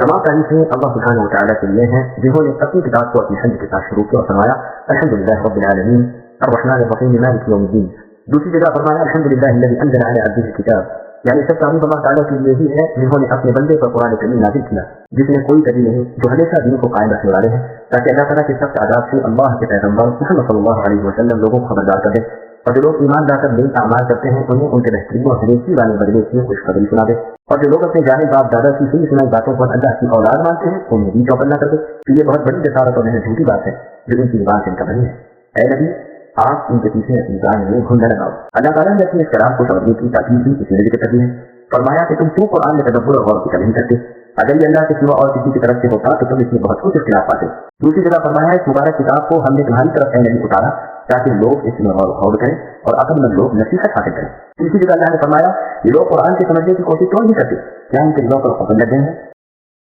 तमाम तारीफें अल्लाह सुब्हानहु व तआला के लिए हैं जिन्होंने अपनी किताब को अपनी हम्द के साथ शुरू किया और फरमाया अल्हम्दुलिल्लाह रब्बिल आलमीन अर्रहमानिर रहीम मालिक यौमिद्दीन। दूसरी जगह फरमाया अल्हम्दुलिल्लाहिल्लज़ी अंज़ला अला अब्दिहिल किताब, यानी सब तारीफ अल्लाह ताला के लिए ही है जिन्होंने अपने बंदे पर कुरान करीम नाज़िल किया जिसमें कोई कमी नहीं, जो हमेशा दीन को कायम रखने वाले हैं, ताकि अल्लाह ताला के सख्त आदाब से अल्लाह के पैगंबर मुहम्मद सल्लल्लाहु अलैहि वसल्लम लोगों को खबरदार कर दे और जो लोग ईमान लाकर नेक अमाल करते हैं उन्हें उनके बेहतरीन और हनेसी वाले बदले से खुशखबरी सुना दे, और जो लोग अपने जाहिल बाप दादा की सही सुनाई बातों पर अल्लाह की औलाद मानते हैं उन्हें भी चौकन्ना कर दे। तो ये बहुत बड़ी जसारत और झूठी बात है जो इनकी जुबान से निकल रही है। ऐ नबी, आप इनके पीछे अपनी जान में घुंडा लगाओ। अल्लाह ताला ने अपने इस कलाम को समझने की ताकीद भी इसी जिक्र कर दी है। फरमाया कि तुम क्यों कुरान में तदब्बुर और गौर की नहीं करते? अगर ये अल्लाह के सिवा और किसी की तरफ से होता तो तुम इसमें बहुत कुछ इख्तिलाफ पाते। दूसरी जगह फरमाया है, मुबारक किताब को हमने तुम्हारी तरफ से नहीं उतारा ताकि लोग इसमें गौर करें और अक्लमंद लोग नसीहत हासिल करें। तीसरी जगह अल्लाह ने फरमाया, ये लोग कुरान के समझने की कोशिश क्यों नहीं करते? क्या इनके दिलों पर हुक्म लग गए हैं?